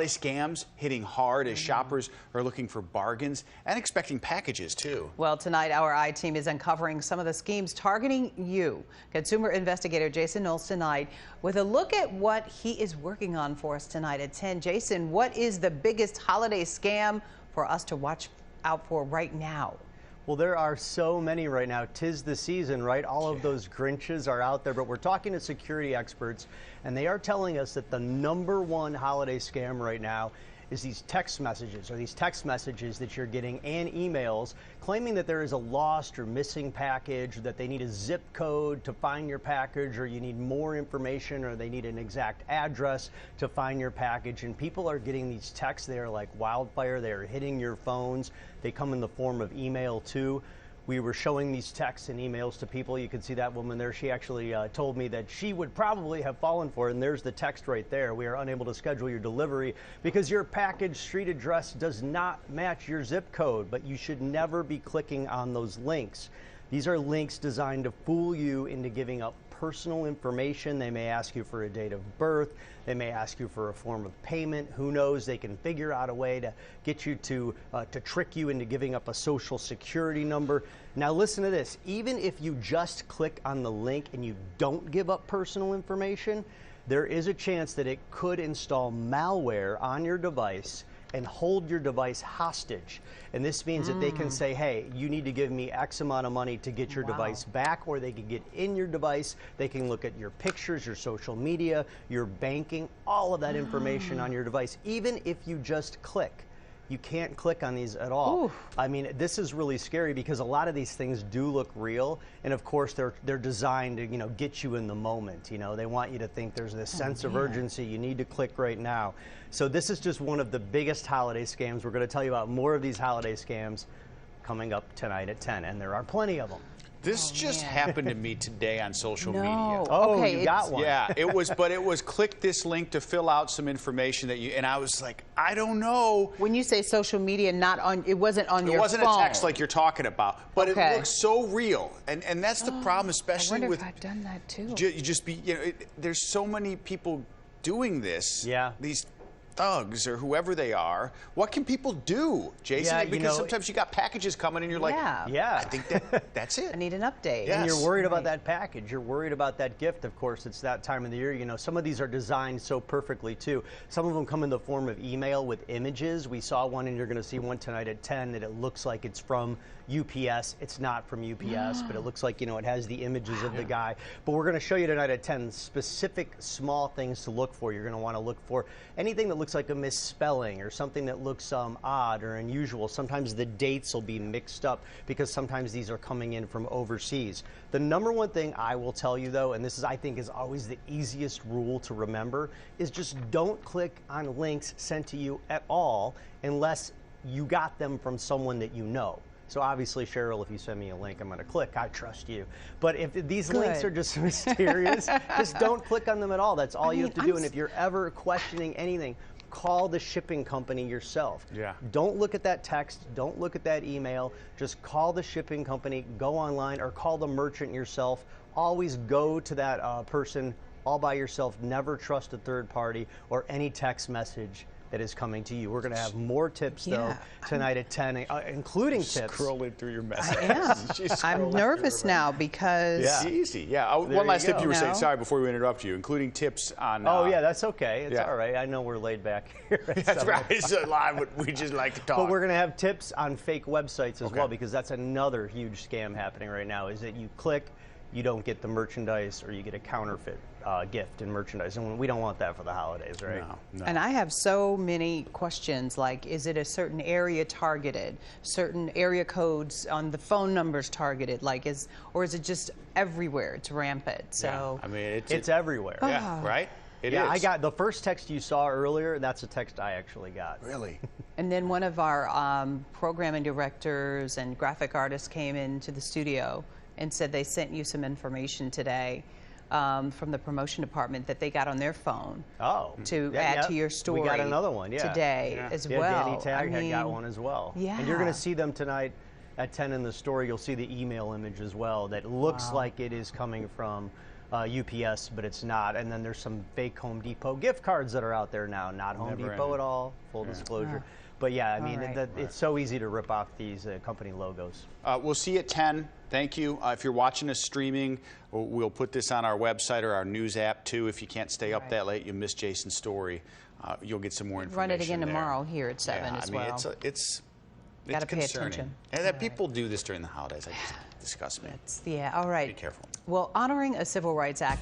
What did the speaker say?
Scams hitting hard as shoppers are looking for bargains and expecting packages too. Well, tonight our I-Team is uncovering some of the schemes targeting you. Consumer investigator Jason Knowles tonight with a look at what he is working on for us tonight at 10. Jason, what is the biggest holiday scam for us to watch out for right now? Well, there are so many right now. 'Tis the season, right? All of those Grinches are out there, but we're talking to security experts, and they are telling us that the #1 holiday scam right now is these text messages that you're getting and emails claiming that there is a lost or missing package, that they need a zip code to find your package, or you need more information, or they need an exact address to find your package. And people are getting these texts. They are like wildfire. They are hitting your phones. They come in the form of email too. We were showing these texts and emails to people. You can see that woman there. She actually told me that she would probably have fallen for it. And there's the text right there. We are unable to schedule your delivery because your package street address does not match your zip code. But you should never be clicking on those links. These are links designed to fool you into giving up personal information. They may ask you for a date of birth. They may ask you for a form of payment. Who knows? They can figure out a way to get you to trick you into giving up a social security number. Now listen to this. Even if you just click on the link and you don't give up personal information, there is a chance that it could install malware on your device and hold your device hostage. And this means that they can say, hey, you need to give me X amount of money to get your device back, or they can get in your device. They can look at your pictures, your social media, your banking, all of that information on your device, even if you just click. You can't click on these at all. Ooh. I mean, this is really scary because a lot of these things do look real, and of course they're designed to, get you in the moment. They want you to think there's this sense of urgency. You need to click right now. So this is just one of the biggest holiday scams. We're going to tell you about more of these holiday scams coming up tonight at 10, and there are plenty of them. This just happened to me today on social media. Oh, okay, you got one. Yeah, it was click this link to fill out some information that and I was like, I don't know. When you say social media, it wasn't on your phone. It wasn't a text like you're talking about, but it looks so real. And that's the problem, especially I wonder with if I've done that too. There's so many people doing this. Yeah. These thugs or whoever they are. What can people do, Jason? Yeah, because sometimes you got packages coming and you're like, yeah, I think that's it. I need an update. And you're worried about that package. You're worried about that gift. Of course, it's that time of the year. Some of these are designed so perfectly too. Some of them come in the form of email with images. We saw one, and you're going to see one tonight at 10 that it looks like it's from UPS. It's not from UPS, but it looks like, it has the images of the guy. But we're going to show you tonight at 10 specific small things to look for. You're going to want to look for anything that looks like a misspelling or something that looks odd or unusual. Sometimes the dates will be mixed up because sometimes these are coming in from overseas. The #1 thing I will tell you though, and this is I think is always the easiest rule to remember, is just don't click on links sent to you at all unless you got them from someone that you know. So obviously, Cheryl, if you send me a link, I'm going to click. I trust you. But if these links are just mysterious, just don't click on them at all. That's all you have to do. And if you're ever questioning anything, call the shipping company yourself. Yeah. Don't look at that text. Don't look at that email. Just call the shipping company, go online, or call the merchant yourself. Always go to that person all by yourself. Never trust a third party or any text message that is coming to you. We're going to have more tips, though, tonight at 10, including tips. Scrolling through your messages. I am. I'm nervous now because... It's easy. Yeah. One last tip you were saying, sorry, before we interrupt you, including tips on... Oh, yeah, that's okay. It's all right. I know we're laid back here. That's right. It's a live, but we just like to talk. But we're going to have tips on fake websites as well, because that's another huge scam happening right now, is that you click, you don't get the merchandise, or you get a counterfeit gift and merchandise, and we don't want that for the holidays, right? No. And I have so many questions, like, is it a certain area targeted, certain area codes on the phone numbers targeted, or is it just everywhere? It's rampant. So I mean, it's everywhere. Yeah, right? It is. I got the first text you saw earlier. That's a text I actually got. Really? And then one of our programming directors and graphic artists came into the studio and said they sent you some information today from the promotion department that they got on their phone to add to your story. We got another one today as well. Danny Tag had got one as well. Yeah. And you're going to see them tonight at 10 in the story. You'll see the email image as well that looks like it is coming from UPS, but it's not. And then there's some fake Home Depot gift cards that are out there now. Not Home Depot at all, full disclosure. But yeah, I mean, it's so easy to rip off these company logos. We'll see you at 10. Thank you. If you're watching us streaming, we'll put this on our website or our news app too. If you can't stay up that late, you miss Jason's story. You'll get some more information. Run it again there. tomorrow here at 7 as well. It's Gotta pay concerning. attention. And that people do this during the holidays. It just disgusts me. All right. Be careful. Well, honoring a civil rights activist.